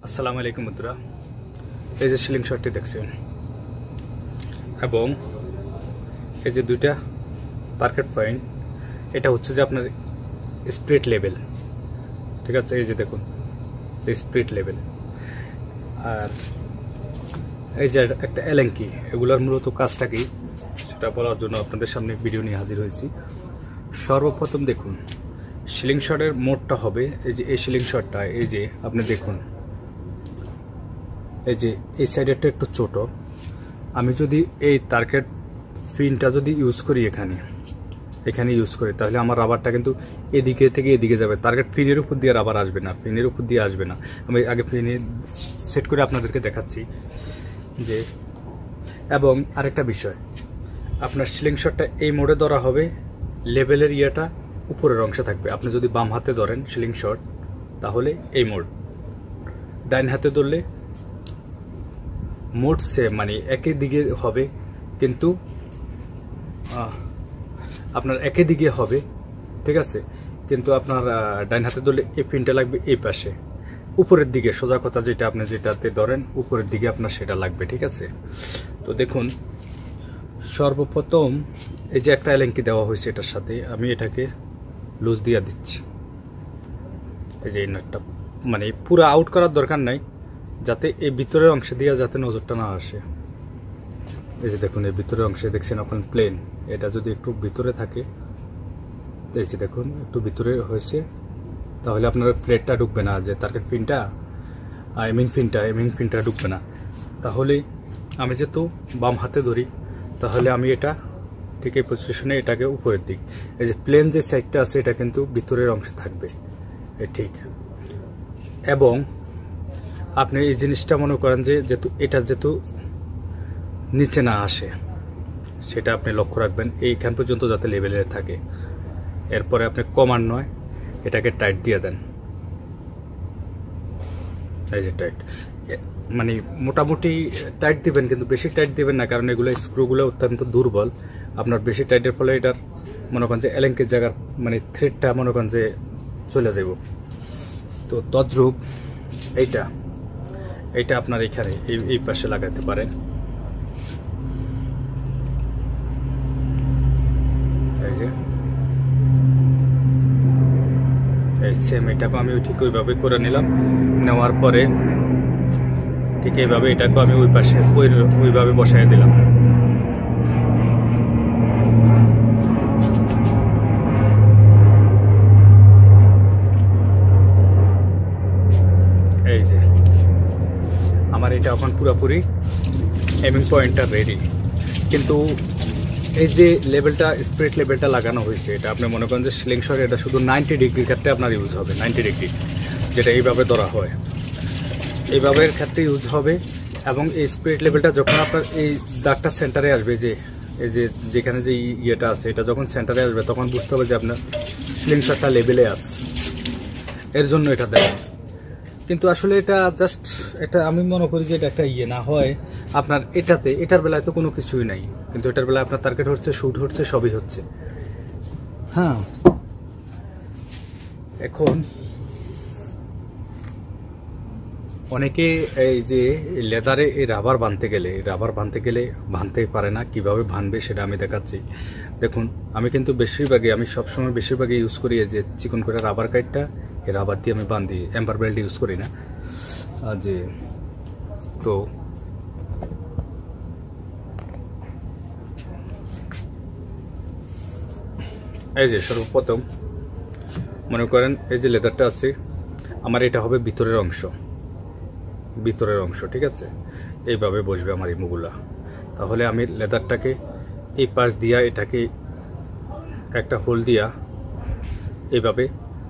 আসসালামু আলাইকুম বন্ধুরা, এই যে সিলিং শটটি দেখছেন এবং এই যে দুইটা টার্গেট পয়েন্ট, এটা হচ্ছে যে আপনার স্পিরিট লেভেল। ঠিক আছে, এই যে দেখুন যে স্পিরিট লেভেল, আর এই যে একটা এলেঙ্কি, এগুলোর মূলত কাজটা কি সেটা বলার জন্য আপনাদের সামনে ভিডিও নিয়ে হাজির হয়েছি। সর্বপ্রথম দেখুন সিলিং শটের মোডটা হবে এই যে এই সিলিং শটটা, এই যে আপনি দেখুন এই যে এই সাইডেরটা একটু ছোট। আমি যদি এই টার্গেট পিনটা যদি ইউজ করি এখানে ইউজ করি, তাহলে আমার রাবারটা কিন্তু এদিকে থেকে এদিকে যাবে, টার্গেট পিনের উপর দিয়ে রাবার আসবে না, পিনের উপর দিয়ে আসবে না। আমি আগে পিনে সেট করে আপনাদেরকে দেখাচ্ছি যে। এবং আরেকটা বিষয়, আপনার সিলিং শটটা এই মোডে ধরা হবে, লেভেলের ইয়েটা উপরের অংশে থাকবে। আপনি যদি বাম হাতে ধরেন সিলিং শট, তাহলে এই মোড, ডাইন হাতে ধরলে মোড সেম, মানে একই দিকে হবে, কিন্তু আপনার একই দিকে হবে। ঠিক আছে, কিন্তু আপনার ডাইন হাতে ধরলে এই পিনটা লাগবে এই পাশে, উপরের দিকে, সোজা কথা, যেটা আপনি যেটাতে ধরেন উপরের দিকে আপনার সেটা লাগবে। ঠিক আছে, তো দেখুন সর্বপ্রথম এই যে একটা এলেঙ্কি দেওয়া হয়েছে, এটার সাথে আমি এটাকে লুজ দিয়ে দিচ্ছি। এই যে এই নটটা মানে পুরো আউট করার দরকার নাই, যাতে এই ভিতরের অংশে দিয়ে যাতে নজরটা না আসে। এই যে দেখুন এই ভিতরের অংশে দেখছেন এখন প্লেন, এটা যদি একটু ভিতরে থাকে, এই যে দেখুন একটু ভিতরে হয়েছে, তাহলে আপনার প্লেটটা ঢুকবে না, যে টার্গেট পিনটা এমিং পিনটা ঢুকবে না। তাহলে আমি যেহেতু বাম হাতে ধরি, তাহলে আমি এটা ঠিক এই পজিশনে এটাকে উপরের দিক, এই যে প্লেন যে সাইডটা আছে এটা কিন্তু ভিতরের অংশে থাকবে, ঠিক। এবং আপনি এই জিনিসটা মনে করেন যে এটা যেহেতু নিচে না আসে, সেটা আপনি লক্ষ্য রাখবেন এইখান পর্যন্ত যাতে লেভেলে থাকে। এরপরে আপনি কমান্ড এটাকে টাইট দিয়ে দেন। এই যে টাইট, মানে মোটামুটি টাইট দিবেন, কিন্তু বেশি টাইট দিবেন না, কারণ এগুলো স্ক্রুগুলো অত্যন্ত দুর্বল। আপনার বেশি টাইটের ফলে এটার মনে করেন যে এলেঙ্কের জায়গার মানে থ্রেডটা মনে করেন যে চলে যাব। তো তদ্রূপ এইটা আপনার এখানে এই পাশে লাগাতে পারেন। এই যে এই সেম এটাকে আমি ঠিক ওইভাবে করে নিলাম, নেওয়ার পরে ঠিক এইভাবে এটাকে আমি ওই পাশে ওইভাবে বসাই দিলাম। এই যে আমার এটা এখন পুরোপুরি এমিং পয়েন্টটা রেডি। কিন্তু এই যে লেভেলটা, স্পিরিট লেভেলটা লাগানো হয়েছে, এটা আপনি মনে করেন যে সিলিং শট, এটা শুধু 90 ডিগ্রির ক্ষেত্রে আপনার ইউজ হবে, 90 ডিগ্রি, যেটা এইভাবে ধরা হয়, এইভাবে ক্ষেত্রে ইউজ হবে। এবং এই স্পিরিট লেভেলটা যখন আপনার এই দাগটা সেন্টারে আসবে, যে এই যে যেখানে যে ইয়েটা আছে, এটা যখন সেন্টারে আসবে, তখন বুঝতে হবে যে আপনার সিলিং শটটা লেভেলে আছে, এর জন্য এটা দেয়। কিন্তু আসলে এটা জাস্ট এটা আমি মনে করি যে এটা একটা না হয় আপনার এটার বেলায় তো কোনো কিছুই নাই, কিন্তু এটার বেলায় আপনার টার্গেট হচ্ছে, শুট হচ্ছে, সবই হচ্ছে। হ্যাঁ, এখন অনেকে এই যে লেদারে এই রাবার বাঁধতে পারে না, কিভাবে বাঁধবে সেটা আমি দেখাচ্ছি। দেখুন আমি কিন্তু আমি সবসময় বেশিরভাগই ইউজ করি যে চিকন করে রাবার কাইটটা, এই রাবার দিয়ে আমি বাঁধি, এম্পার বেল্ট ইউজ করি না। যে তো এই যে সর্বপ্রথম মনে করেন এই যে লেদারটা আছে আমার, এটা হবে ভিতরের অংশ। ঠিক আছে, এইভাবে বসবে আমার এই মুগুলা। তাহলে আমি লেদারটাকে এই পাশ দিয়া এটাকে একটা হোল দিয়া এইভাবে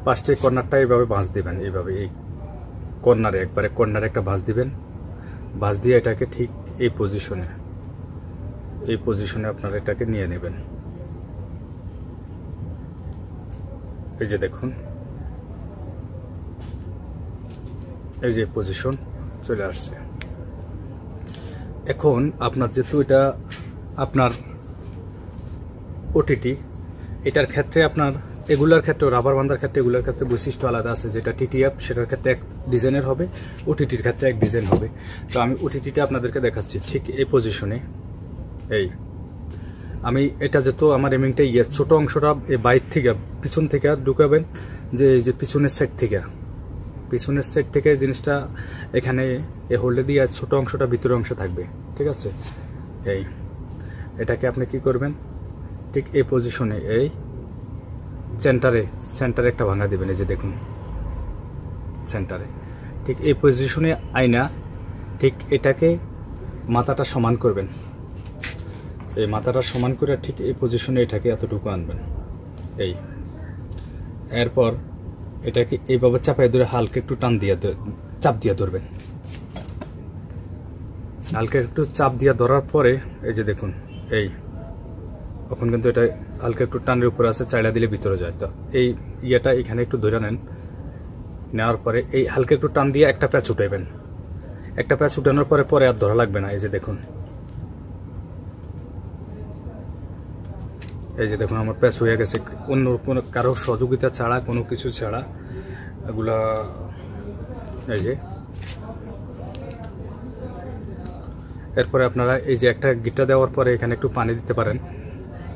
পাঁচটি কর্নারটা এইভাবে ভাঁজ দিবেন, এইভাবে এই কর্নারে একটা ভাঁজ দিবেন, ভাঁজ দিয়ে এটাকে ঠিক এই পজিশনে আপনারা এটাকে নিয়ে নেবেন। এই যে দেখুন এই যে পজিশন চলে আসছে। এখন আপনার যেহেতু এটা আপনার ওটিটি, এটার ক্ষেত্রে আপনার এগুলার ক্ষেত্রে রাবার বান্ধার ক্ষেত্রে এগুলোর ক্ষেত্রে বৈশিষ্ট্য আলাদা আছে, যেটা টিটিএফ সেটার ক্ষেত্রে এক ডিজাইনের হবে, ওটিটির ক্ষেত্রে এক ডিজাইন হবে। তো আমি ওটিটিটা আপনাদেরকে দেখাচ্ছি ঠিক এই পজিশনে। এই আমি এটা যেহেতু আমার এমিংটা ছোট অংশটা এই বাইর থেকে পিছন থেকে ঢুকাবেন, যে পিছনের সাইড থেকে জিনিসটা এখানে এই হোল্ডে দিয়ে ছোট অংশটা ভিতরের অংশে থাকবে, ঠিক আছে। এই এটাকে আপনি কি করবেন, ঠিক এই পজিশনে এই সেন্টারে একটা ভাঙা দিবেন। এই যে দেখুন সেন্টারে ঠিক এই পজিশনে আইনা ঠিক এটাকে মাথাটা সমান করবেন। এই মাথাটা সমান করে ঠিক এই পজিশনে এটাকে এতটুকু আনবেন। এই এরপর এটাকে এইভাবে চাপাই ধরে হালকা একটু চাপ দিয়ে ধরবেন। হালকা একটু চাপ দিয়ে ধরার পরে এই যে দেখুন এই এখন কিন্তু এটা হালকা একটু টানের উপরে আছে, চাইলা দিলে ভিতরে যায়। তো এই ইয়েটা এখানে একটু ধরে নেওয়ার পরে এই হালকা একটু টান দিয়ে একটা প্যাচ উঠাইবেন। একটা প্যাচ উঠানোর পরে আর ধরা লাগবে না। এই যে দেখুন আমার প্যাচ হয়ে গেছে, অন্য কোনো কারো সহযোগিতা ছাড়া, কোনো কিছু ছাড়া এগুলা। এই যে এরপরে আপনারা এই যে একটা গিটা দেওয়ার পরে এখানে একটু পানি দিতে পারেন,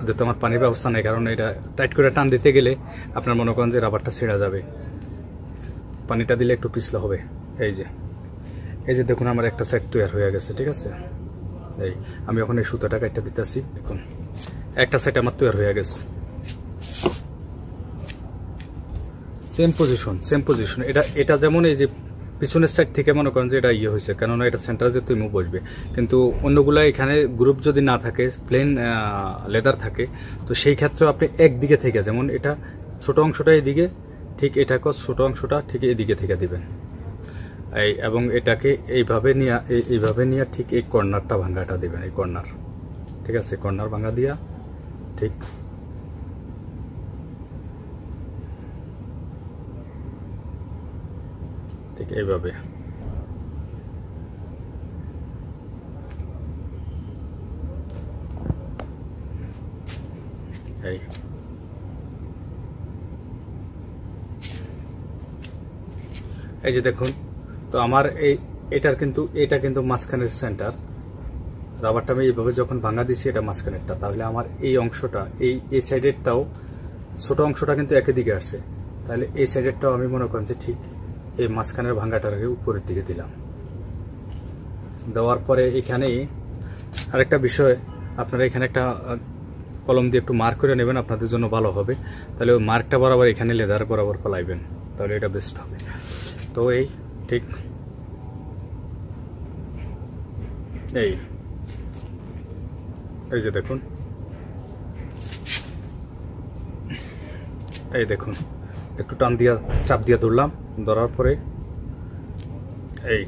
যেহেতু আমার পানির ব্যবস্থা নেই, কারণ এটা টাইট করে টান দিতে গেলে আপনার মনে করেন যে রাবারটা ছেড়া যাবে, পানিটা দিলে একটু পিছলা হবে। এই যে দেখুন আমার একটা সাইড তৈরি হয়ে গেছে, ঠিক আছে। এই আমি এখন এই সুতোটা কাটটা দিতেছি, দেখুন একটা সাইড আমার তৈরি হয়ে গেছে। সেম পজিশন এটা যেমন এই যে পিছনের সাইড থেকে মনে করেন যে এটা হয়েছে, কেননা এটা সেন্টারে যে তুই বসবে, কিন্তু অন্যগুলা এখানে গ্রুপ যদি না থাকে, প্লেন লেদার থাকে, তো সেই ক্ষেত্রে আপনি একদিকে থেকে, যেমন এটা ছোট অংশটা এইদিকে, ঠিক এটাকে ছোট অংশটা ঠিক এইদিকে থেকে দিবেন। এবং এটাকে এইভাবে নিয়ে ঠিক এই কর্নারটা ভাঙাটা দিবেন, এই কর্নার, ঠিক আছে। কর্নার ভাঙা দিয়া ঠিক এইভাবে এই যে দেখুন। তো আমার এটা কিন্তু মাঝখানের সেন্টার, রাবারটা আমি এইভাবে যখন ভাঙা দিছি এটা মাঝখানেরটা, তাহলে আমার এই অংশটা এই সাইডেরটাও ছোট অংশটা কিন্তু একই দিকে আসছে, তাহলে এই সাইডেরটাও আমি মনে করেন যে ঠিক এই মাঝখানের ভাঙাটাকে উপরের দিকে দিলাম। দেওয়ার পরে এখানে আরেকটা বিষয়, আপনারা এখানে একটা কলম দিয়ে একটু মার্ক করে নেবেন, আপনাদের জন্য ভালো হবে। তাহলে ওই মার্কটা বরাবর এখানে লেদার বরাবর ফলাইবেন, তাহলে এটা বেস্ট হবে। তো এই ঠিক এই যে দেখুন, একটু টান দিয়া চাপ দিয়া ধরলাম, ধরার পরে এই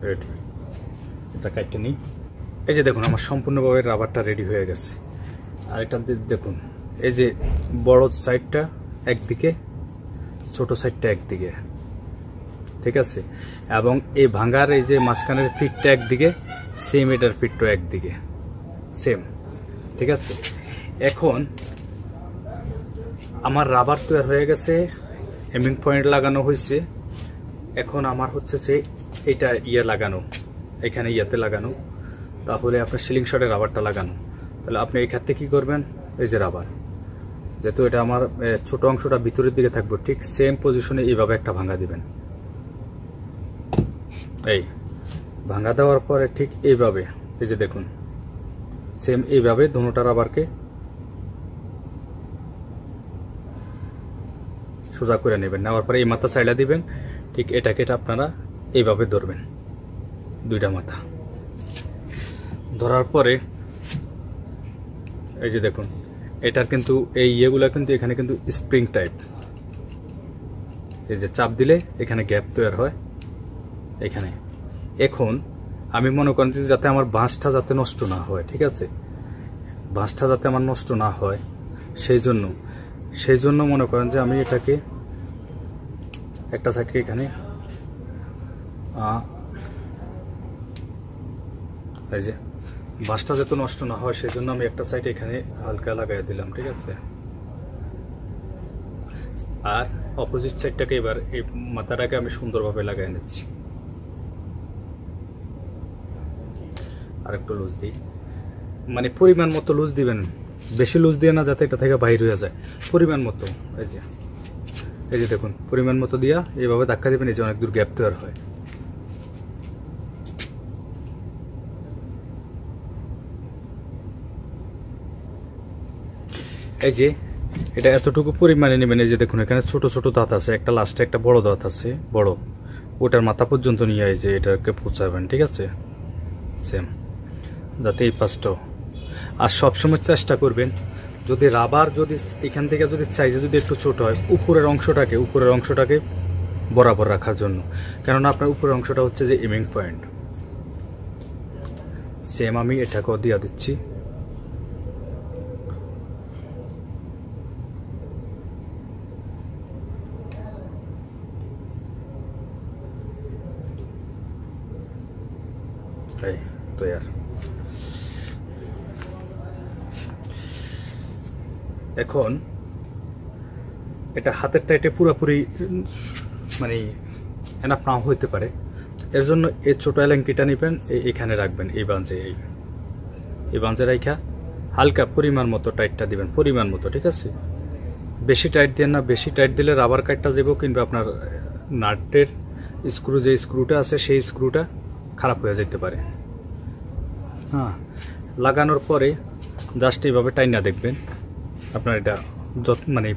রেডি, এটা কাটতে নিই। এই যে দেখুন আমার সম্পূর্ণভাবে রাবারটা রেডি হয়ে গেছে। আর এটা দেখুন, এই যে বড় সাইডটা একদিকে, ছোট সাইডটা একদিকে, ঠিক আছে। এবং এই ভাঙার এই যে মাঝখানের ফিটটা একদিকে, সেম এটার ফিটটা একদিকে সেম, ঠিক আছে। এখন আমার রাবার তৈরি হয়ে গেছে, এমিং পয়েন্ট লাগানো হয়েছে। এখন আমার হচ্ছে যে এটা লাগানো, এখানে লাগানো, তাহলে আপনার সিলিং শটে রাবারটা লাগানো। তাহলে আপনি এই ক্ষেত্রে কি করবেন, এই যে রাবার, যেহেতু এটা আমার ছোট অংশটা ভিতরের দিকে থাকবে, ঠিক সেম পজিশনে এইভাবে একটা ভাঙা দিবেন। এই ভাঙা দেওয়ার পরে ঠিক এইভাবে, এই যে দেখুন সেম এইভাবে দুটোটা রাবারকে সোজা করে নেবেন। নেওয়ার পরে এই মাথা চাইলা দিবেন, ঠিক এটাকে আপনারা এইভাবে ধরবেন, দুইটা মাথা ধরার পরে এই যে দেখুন এটার কিন্তু এই ইয়েগুলা কিন্তু এখানে কিন্তু স্প্রিং টাইপ, এই যে চাপ দিলে এখানে গ্যাপ তৈরি হয় এখানে। এখন আমি মনে করেন যে যাতে আমার বাঁশটা যাতে নষ্ট না হয়, ঠিক আছে, বাঁশটা যাতে আমার নষ্ট না হয়, সেই জন্য মনে করেন যে আমি এটাকে একটা সাইডকে এখানে এই যে বাঁশটা যাতে নষ্ট না হয় সেই জন্য আমি একটা সাইড এখানে হালকা লাগাই দিলাম, ঠিক আছে। আর অপোজিট সাইডটাকে এবার এই মাথাটাকে আমি সুন্দরভাবে লাগাই নিচ্ছি। আর একটু লুজ দিই, মানে পরিমাণ মতো লুজ দিবেন, বেশি লুজ দিয়ে না যাতে এটা থেকে বাইর হয়ে যায়, পরিমাণ মতো। এই যে দেখুন পরিমাণ মতো দিয়া এইভাবে ধাক্কা দিবেন, এই যে অনেক দূর গ্যাপ তৈরি হয়। এই যে এটা এতটুকু পরিমাণে নেবেন। এই যে দেখুন এখানে ছোট ছোট দাঁত আছে, একটা লাস্টে একটা বড় দাঁত আছে, বড়, ওটার মাথা পর্যন্ত নিয়ে এই যে এটাকে পৌঁছাবেন, ঠিক আছে। সেম যাতে এই পাশটাও। আর সবসময় চেষ্টা করবেন যদি রাবার যদি এখান থেকে যদি সাইজে যদি একটু ছোট হয়, উপরের অংশটাকে বরাবর রাখার জন্য, কেননা আপনার উপরের অংশটা হচ্ছে যে এমিং পয়েন্ট। সেম আমি এটাকেও দিয়ে দিচ্ছি। তৈরি। এখন এটা হাতের টাইটে পুরোপুরি মানে এনাফ নাও হইতে পারে, এর জন্য এই ছোট এলাঙ্কিটা নেবেন, এখানে রাখবেন, এই বাঞ্চে রাখা হালকা পরিমাণ মতো টাইটটা দিবেন, পরিমাণ মতো, ঠিক আছে। বেশি টাইট দেন না, বেশি টাইট দিলে রাবার কাটটা যাবো, কিংবা আপনার নাটের স্ক্রু যে স্ক্রুটা আছে সেই স্ক্রুটা খারাপ হয়ে যেতে পারে। হ্যাঁ, লাগানোর পরে জাস্ট এইভাবে টাইনা দেখবেন আপনার এটা মানে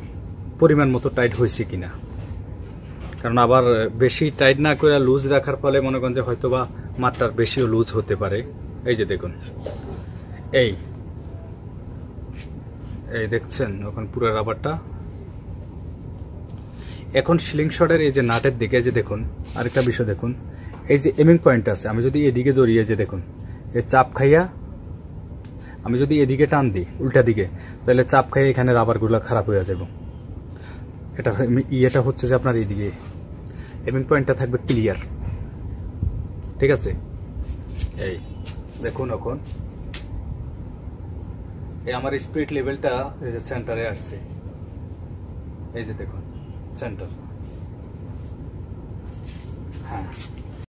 পরিমাণ মতো টাইট হয়েছে কিনা, কারণ আবার বেশি টাইট না করে লুজ রাখার ফলে মনে করেন যে হয়তো বা মাত্রার বেশিও লুজ হতে পারে। এই যে দেখুন, এই দেখছেন এখন পুরো রাবারটা। এখন সিলিং শটের এই যে নাটের দিকে যে দেখুন আরেকটা বিষয় দেখুন, এই যে এমিং পয়েন্ট আছে, আমি যদি এদিকে দৌড়িয়ে যে দেখুন এই চাপ খাইয়া আমি যদি এদিকে টান দিই উল্টা দিকে, তাহলে চাপ খাইয়া এখানে রাবারগুলো খারাপ হয়ে যাবে। এটা হচ্ছে যে আপনার এইদিকে এমিং পয়েন্টটা থাকবে ক্লিয়ার, ঠিক আছে। এই দেখুন এখন এই আমার স্পিড লেভেলটা এই যে সেন্টারে আসছে, এই যে দেখুন সেন্টার। হ্যাঁ,